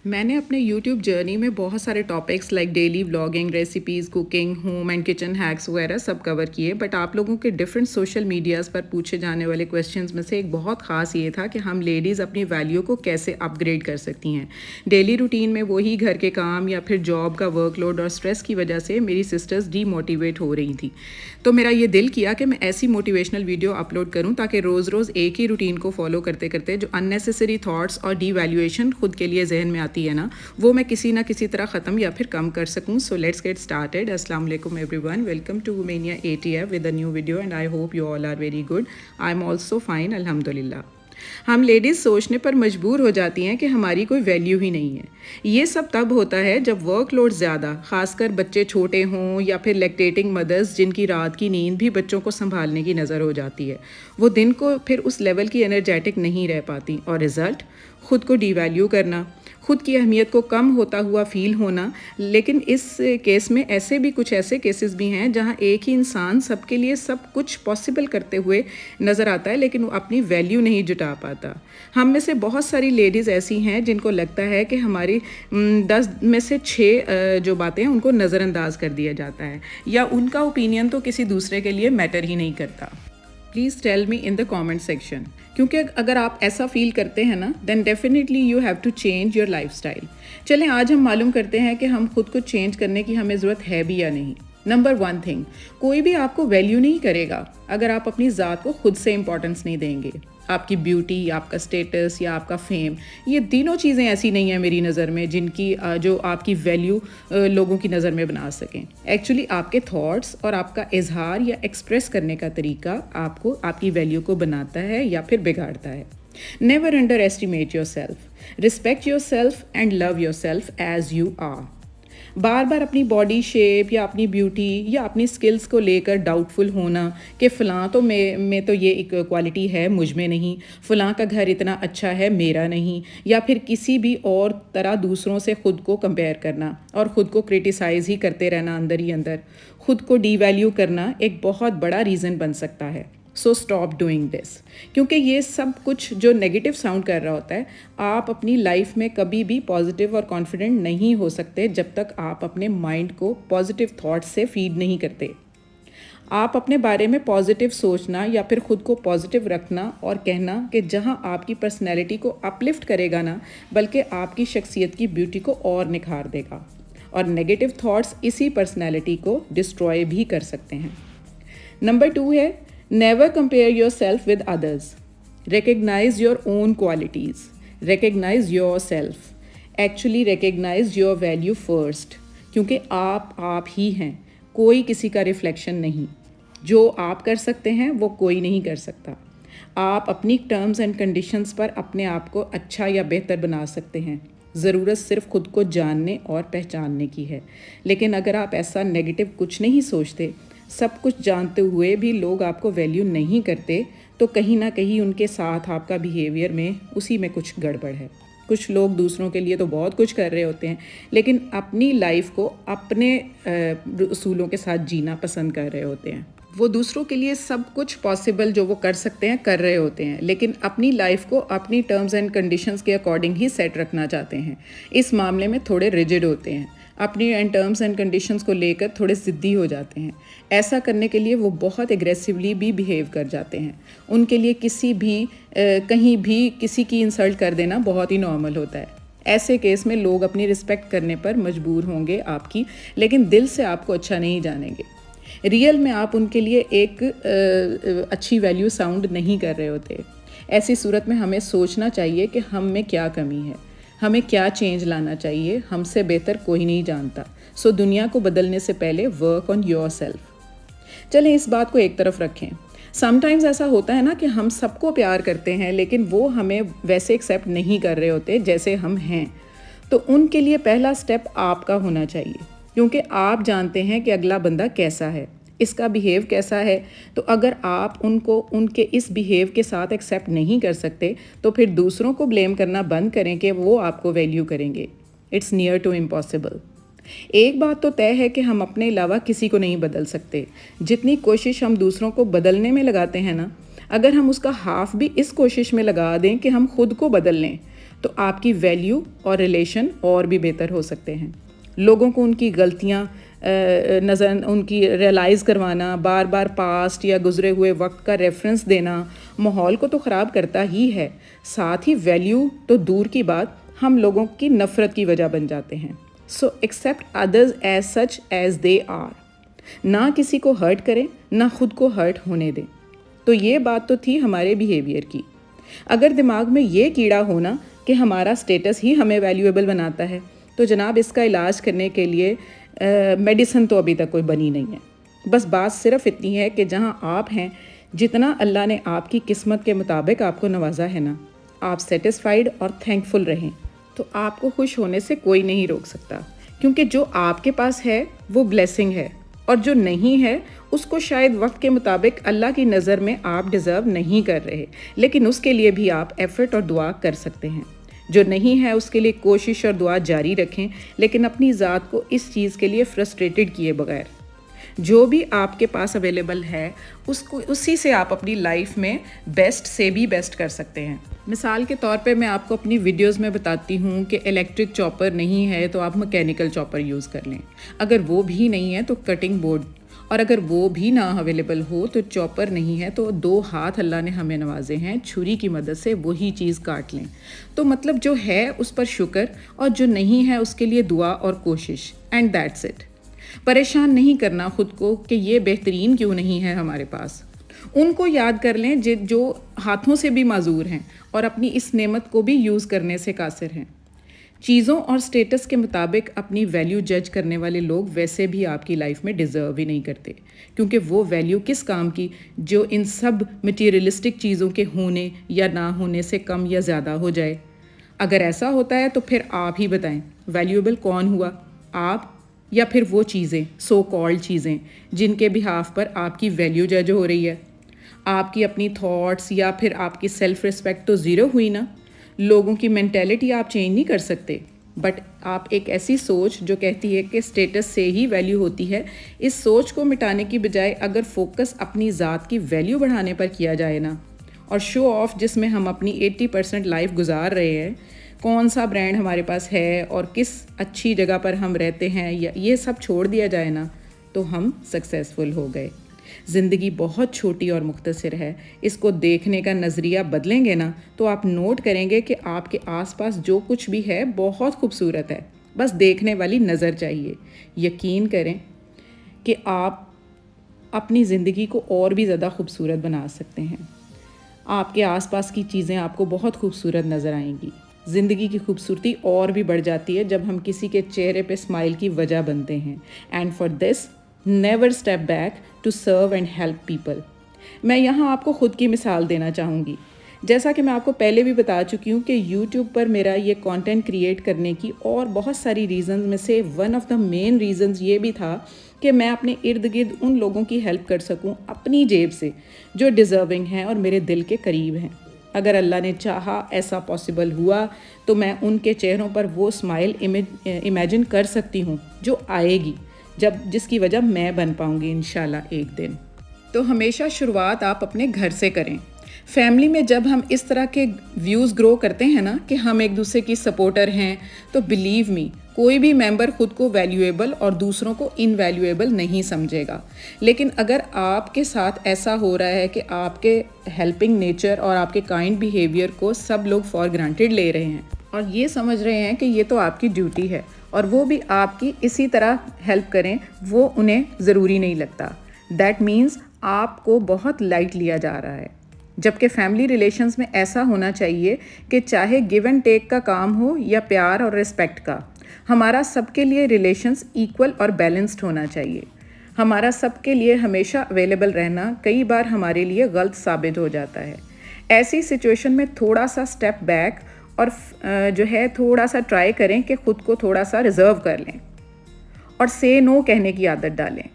मैंने अपने YouTube journey में बहुत सारे topics like daily vlogging, recipes, cooking, home and kitchen hacks वगैरह सब कवर किए। बट आप लोगों के डिफरेंट सोशल मीडियाज़ पर पूछे जाने वाले क्वेश्चंस में से एक बहुत ख़ास ये था कि हम लेडीज़ अपनी वैल्यू को कैसे अपग्रेड कर सकती हैं। डेली रूटीन में वही घर के काम या फिर जॉब का वर्कलोड और स्ट्रेस की वजह से मेरी सिस्टर्स डीमोटिवेट हो रही थी। तो मेरा ये दिल किया कि मैं ऐसी मोटिवेशनल वीडियो अपलोड करूँ ताकि रोज़ रोज़ एक ही रूटीन को फॉलो करते करते जो अननेसेसरी थॉट्स और डीवैल्यूएशन खुद के लिए जहन में आती है ना, वो मैं किसी ना किसी तरह ख़त्म या फिर कम कर सकूँ। So let's get started. अस्सलाम वालेकुम एवरीवन, वेलकम टू वुमेनिया ATF with a new video and I hope you all are very good. I am also fine, अल्हम्दुलिल्लाह। हम लेडीज़ सोचने पर मजबूर हो जाती हैं कि हमारी कोई वैल्यू ही नहीं है। ये सब तब होता है जब वर्कलोड ज़्यादा, खासकर बच्चे छोटे हों या फिर लैक्टेटिंग मदर्स जिनकी रात की नींद भी बच्चों को संभालने की नज़र हो जाती है। वो दिन को फिर उस लेवल की एनर्जेटिक नहीं रह पाती और रिज़ल्ट खुद को डिवैल्यू करना, खुद की अहमियत को कम होता हुआ फील होना। लेकिन इस केस में कुछ ऐसे केसेस भी हैं जहां एक ही इंसान सबके लिए सब कुछ पॉसिबल करते हुए नज़र आता है लेकिन वो अपनी वैल्यू नहीं जुटा पाता। हम में से बहुत सारी लेडीज़ ऐसी हैं जिनको लगता है कि हमारी 10 में से 6 जो बातें हैं उनको नज़रअंदाज कर दिया जाता है या उनका ओपिनियन तो किसी दूसरे के लिए मैटर ही नहीं करता। Please tell me in the comment section, क्योंकि अगर आप ऐसा फील करते हैं ना, then definitely you have to change your lifestyle. चलें आज हम मालूम करते हैं कि हम खुद को चेंज करने की हमें ज़रूरत है भी या नहीं। नंबर 1 थिंग, कोई भी आपको वैल्यू नहीं करेगा अगर आप अपनी ज़ात को खुद से इंपॉर्टेंस नहीं देंगे। आपकी ब्यूटी, आपका स्टेटस या आपका फेम, ये तीनों चीज़ें ऐसी नहीं हैं मेरी नज़र में जिनकी जो आपकी वैल्यू लोगों की नज़र में बना सकें। एक्चुअली आपके थॉट्स और आपका इजहार या एक्सप्रेस करने का तरीका आपको आपकी वैल्यू को बनाता है या फिर बिगाड़ता है। Never underestimate yourself, respect yourself and love yourself as you are. बार बार अपनी बॉडी शेप या अपनी ब्यूटी या अपनी स्किल्स को लेकर डाउटफुल होना कि फ़लाँ तो में तो ये एक क्वालिटी है, मुझ में नहीं, फ़लाँ का घर इतना अच्छा है, मेरा नहीं, या फिर किसी भी और तरह दूसरों से ख़ुद को कंपेयर करना और ख़ुद को क्रिटिसाइज़ ही करते रहना अंदर ही अंदर, ख़ुद को डीवैल्यू करना एक बहुत बड़ा रीज़न बन सकता है। सो स्टॉप डूइंग दिस, क्योंकि ये सब कुछ जो नेगेटिव साउंड कर रहा होता है, आप अपनी लाइफ में कभी भी पॉजिटिव और कॉन्फिडेंट नहीं हो सकते जब तक आप अपने माइंड को पॉजिटिव थॉट्स से फीड नहीं करते। आप अपने बारे में पॉजिटिव सोचना या फिर ख़ुद को पॉजिटिव रखना और कहना कि जहां आपकी पर्सनैलिटी को अपलिफ्ट करेगा ना, बल्कि आपकी शख्सियत की ब्यूटी को और निखार देगा। और नेगेटिव थॉट्स इसी पर्सनैलिटी को डिस्ट्रॉय भी कर सकते हैं। नंबर 2 है, never compare yourself with others. Recognize your own qualities. Recognize yourself. Actually recognize your value first. क्योंकि आप ही हैं, कोई किसी का रिफ्लेक्शन नहीं। जो आप कर सकते हैं वो कोई नहीं कर सकता। आप अपनी टर्म्स एंड कंडीशंस पर अपने आप को अच्छा या बेहतर बना सकते हैं। ज़रूरत सिर्फ खुद को जानने और पहचानने की है। लेकिन अगर आप ऐसा नेगेटिव कुछ नहीं सोचते, सब कुछ जानते हुए भी लोग आपको वैल्यू नहीं करते, तो कहीं ना कहीं उनके साथ आपका बिहेवियर में उसी में कुछ गड़बड़ है। कुछ लोग दूसरों के लिए तो बहुत कुछ कर रहे होते हैं लेकिन अपनी लाइफ को अपने असूलों के साथ जीना पसंद कर रहे होते हैं। वो दूसरों के लिए सब कुछ पॉसिबल जो वो कर सकते हैं कर रहे होते हैं, लेकिन अपनी लाइफ को अपनी टर्म्स एंड कंडीशंस के अकॉर्डिंग ही सेट रखना चाहते हैं। इस मामले में थोड़े रिजिड होते हैं, अपनी टर्म्स एंड कंडीशंस को लेकर थोड़े ज़िद्दी हो जाते हैं। ऐसा करने के लिए वो बहुत एग्रेसिवली भी बिहेव कर जाते हैं। उनके लिए कहीं भी किसी की इंसल्ट कर देना बहुत ही नॉर्मल होता है। ऐसे केस में लोग अपनी रिस्पेक्ट करने पर मजबूर होंगे आपकी, लेकिन दिल से आपको अच्छा नहीं जानेंगे। रियल में आप उनके लिए एक अच्छी वैल्यू साउंड नहीं कर रहे होते। ऐसी सूरत में हमें सोचना चाहिए कि हम में क्या कमी है, हमें क्या चेंज लाना चाहिए। हमसे बेहतर कोई नहीं जानता। सो दुनिया को बदलने से पहले वर्क ऑन योर सेल्फ। चलें इस बात को एक तरफ रखें। समटाइम्स ऐसा होता है ना कि हम सबको प्यार करते हैं लेकिन वो हमें वैसे एक्सेप्ट नहीं कर रहे होते जैसे हम हैं। तो उनके लिए पहला स्टेप आपका होना चाहिए, क्योंकि आप जानते हैं कि अगला बंदा कैसा है, इसका बिहेव कैसा है। तो अगर आप उनको उनके इस बिहेव के साथ एक्सेप्ट नहीं कर सकते तो फिर दूसरों को ब्लेम करना बंद करें कि वो आपको वैल्यू करेंगे। It's near to impossible. एक बात तो तय है कि हम अपने अलावा किसी को नहीं बदल सकते। जितनी कोशिश हम दूसरों को बदलने में लगाते हैं ना, अगर हम उसका हाफ भी इस कोशिश में लगा दें कि हम खुद को बदल लें, तो आपकी वैल्यू और रिलेशन और भी बेहतर हो सकते हैं। लोगों को उनकी गलतियाँ नज़र उनकी रियलाइज़ करवाना, बार बार पास्ट या गुज़रे हुए वक्त का रेफरेंस देना माहौल को तो ख़राब करता ही है, साथ ही वैल्यू तो दूर की बात, हम लोगों की नफ़रत की वजह बन जाते हैं। So accept others as such as they are. ना किसी को हर्ट करें, ना खुद को हर्ट होने दें। तो ये बात तो थी हमारे बिहेवियर की। अगर दिमाग में ये कीड़ा होना कि हमारा स्टेटस ही हमें वैल्यूएबल बनाता है, तो जनाब इसका इलाज करने के लिए मेडिसिन तो अभी तक कोई बनी नहीं है। बस बात सिर्फ इतनी है कि जहाँ आप हैं, जितना अल्लाह ने आपकी किस्मत के मुताबिक आपको नवाजा है ना, आप सेटिस्फाइड और थैंकफुल रहें, तो आपको खुश होने से कोई नहीं रोक सकता। क्योंकि जो आपके पास है वो ब्लेसिंग है, और जो नहीं है उसको शायद वक्त के मुताबिक अल्लाह की नज़र में आप डिज़र्व नहीं कर रहे, लेकिन उसके लिए भी आप एफ़र्ट और दुआ कर सकते हैं। जो नहीं है उसके लिए कोशिश और दुआ जारी रखें, लेकिन अपनी ज़ात को इस चीज़ के लिए फ्रस्ट्रेटेड किए बगैर। जो भी आपके पास अवेलेबल है उसको उसी से आप अपनी लाइफ में बेस्ट से भी बेस्ट कर सकते हैं। मिसाल के तौर पे मैं आपको अपनी वीडियोस में बताती हूँ कि इलेक्ट्रिक चॉपर नहीं है तो आप मैकेनिकल चॉपर यूज़ कर लें, अगर वो भी नहीं है तो कटिंग बोर्ड, और अगर वो भी ना अवेलेबल हो तो चॉपर नहीं है तो 2 हाथ अल्लाह ने हमें नवाजे हैं, छुरी की मदद से वही चीज़ काट लें। तो मतलब जो है उस पर शुक्र, और जो नहीं है उसके लिए दुआ और कोशिश, एंड दैट्स इट। परेशान नहीं करना खुद को कि ये बेहतरीन क्यों नहीं है हमारे पास। उनको याद कर लें जो हाथों से भी माजूर हैं और अपनी इस नेमत को भी यूज़ करने से कासिर हैं। चीज़ों और स्टेटस के मुताबिक अपनी वैल्यू जज करने वाले लोग वैसे भी आपकी लाइफ में डिज़र्व ही नहीं करते, क्योंकि वो वैल्यू किस काम की जो इन सब मटीरियलिस्टिक चीज़ों के होने या ना होने से कम या ज़्यादा हो जाए। अगर ऐसा होता है तो फिर आप ही बताएं, वैल्यूएबल कौन हुआ, आप या फिर वो चीज़ें, सो कॉल्ड चीज़ें जिनके बिहाफ पर आपकी वैल्यू जज हो रही है। आपकी अपनी थॉट्स या फिर आपकी सेल्फ रिस्पेक्ट तो ज़ीरो हुई ना। लोगों की मेंटेलिटी आप चेंज नहीं कर सकते, बट आप एक ऐसी सोच जो कहती है कि स्टेटस से ही वैल्यू होती है, इस सोच को मिटाने की बजाय अगर फोकस अपनी ज़ात की वैल्यू बढ़ाने पर किया जाए ना, और शो ऑफ जिसमें हम अपनी 80% लाइफ गुजार रहे हैं, कौन सा ब्रांड हमारे पास है और किस अच्छी जगह पर हम रहते हैं, या ये सब छोड़ दिया जाए ना, तो हम सक्सेसफुल हो गए। ज़िंदगी बहुत छोटी और मुख्तसर है, इसको देखने का नज़रिया बदलेंगे ना तो आप नोट करेंगे कि आपके आसपास जो कुछ भी है बहुत खूबसूरत है, बस देखने वाली नज़र चाहिए। यकीन करें कि आप अपनी ज़िंदगी को और भी ज़्यादा खूबसूरत बना सकते हैं। आपके आसपास की चीज़ें आपको बहुत खूबसूरत नज़र आएंगी। ज़िंदगी की खूबसूरती और भी बढ़ जाती है जब हम किसी के चेहरे पे स्माइल की वजह बनते हैं। And for this never step back to serve and help people. मैं यहाँ आपको ख़ुद की मिसाल देना चाहूँगी। जैसा कि मैं आपको पहले भी बता चुकी हूँ कि यूट्यूब पर मेरा ये कंटेंट क्रिएट करने की और बहुत सारी रीज़न्स में से one of the main reasons ये भी था कि मैं अपने इर्द गिर्द उन लोगों की हेल्प कर सकूँ अपनी जेब से जो डिज़र्विंग हैं और मेरे दिल के करीब हैं। अगर अल्लाह ने चाहा, ऐसा पॉसिबल हुआ, तो मैं उनके चेहरों पर वो स्माइल इमेजिन कर सकती हूँ जो आएगी, जिसकी वजह मैं बन पाऊँगी इंशाल्लाह एक दिन। तो हमेशा शुरुआत आप अपने घर से करें। फैमिली में जब हम इस तरह के व्यूज़ ग्रो करते हैं ना कि हम एक दूसरे की सपोर्टर हैं, तो बिलीव मी, कोई भी मेंबर खुद को वैल्यूएबल और दूसरों को इनवैल्यूएबल नहीं समझेगा। लेकिन अगर आपके साथ ऐसा हो रहा है कि आपके हेल्पिंग नेचर और आपके काइंड बिहेवियर को सब लोग फॉर ग्रांटेड ले रहे हैं और ये समझ रहे हैं कि ये तो आपकी ड्यूटी है और वो भी आपकी इसी तरह हेल्प करें, वो उन्हें ज़रूरी नहीं लगता, दैट मीन्स आपको बहुत लाइट लिया जा रहा है। जबकि फैमिली रिलेशंस में ऐसा होना चाहिए कि चाहे गिव एंड टेक का काम हो या प्यार और रिस्पेक्ट का, हमारा सबके लिए रिलेशंस इक्वल और बैलेंस्ड होना चाहिए। हमारा सबके लिए हमेशा अवेलेबल रहना कई बार हमारे लिए गलत साबित हो जाता है। ऐसी सिचुएशन में थोड़ा सा स्टेप बैक और जो है थोड़ा सा ट्राई करें कि ख़ुद को थोड़ा सा रिजर्व कर लें और से नो कहने की आदत डालें,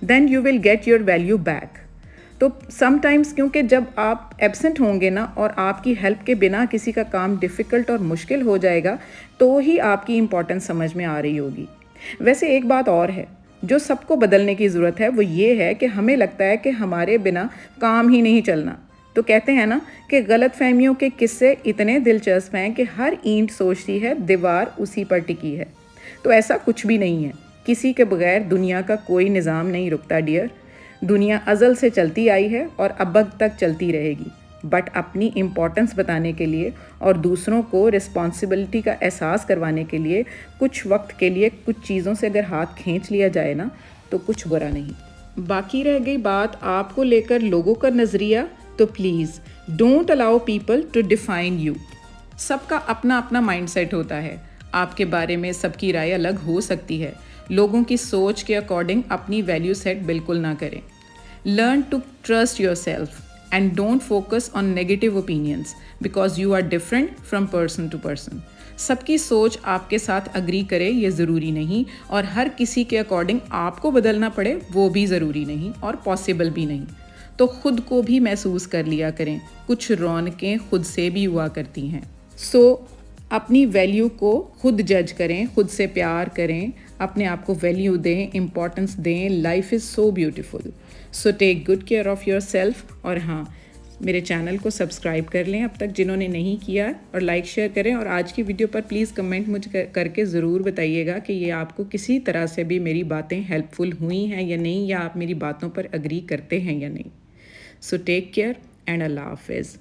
then you will get your value back. तो समटाइम्स क्योंकि जब आप एब्सेंट होंगे ना और आपकी हेल्प के बिना किसी का काम डिफ़िकल्ट और मुश्किल हो जाएगा, तो ही आपकी इम्पोर्टेंस समझ में आ रही होगी। वैसे एक बात और है जो सबको बदलने की ज़रूरत है, वो ये है कि हमें लगता है कि हमारे बिना काम ही नहीं चलना। तो कहते हैं ना कि गलतफहमियों के किस्से इतने दिलचस्प हैं कि हर ईंट सोचती है दीवार उसी पर टिकी है। तो ऐसा कुछ भी नहीं है। किसी के बगैर दुनिया का कोई निज़ाम नहीं रुकता डियर। दुनिया अज़ल से चलती आई है और अब तक चलती रहेगी। बट अपनी इम्पोर्टेंस बताने के लिए और दूसरों को रिस्पॉन्सिबिलिटी का एहसास करवाने के लिए कुछ वक्त के लिए कुछ चीज़ों से अगर हाथ खींच लिया जाए ना, तो कुछ बुरा नहीं। बाकी रह गई बात आपको लेकर लोगों का नज़रिया, तो please don't allow people to define you. सबका अपना अपना माइंडसेट होता है। आपके बारे में सबकी राय अलग हो सकती है। लोगों की सोच के अकॉर्डिंग अपनी वैल्यू सेट बिल्कुल ना करें। Learn to trust yourself and don't focus on negative opinions because you are different from person to person. सबकी सोच आपके साथ अग्री करे ये ज़रूरी नहीं, और हर किसी के अकॉर्डिंग आपको बदलना पड़े वो भी ज़रूरी नहीं और पॉसिबल भी नहीं। तो खुद को भी महसूस कर लिया करें। कुछ रौनकें खुद से भी हुआ करती हैं। अपनी वैल्यू को खुद जज करें, खुद से प्यार करें, अपने आप को वैल्यू दें, इम्पोर्टेंस दें। Life is so beautiful. So take good care of yourself. और हाँ, मेरे चैनल को सब्सक्राइब कर लें अब तक जिन्होंने नहीं किया, और लाइक शेयर करें। और आज की वीडियो पर प्लीज़ कमेंट मुझे करके ज़रूर बताइएगा कि ये आपको किसी तरह से भी मेरी बातें हेल्पफुल हुई हैं या नहीं, या आप मेरी बातों पर अग्री करते हैं या नहीं। सो टेक केयर एंड अल्लाह हाफिज़।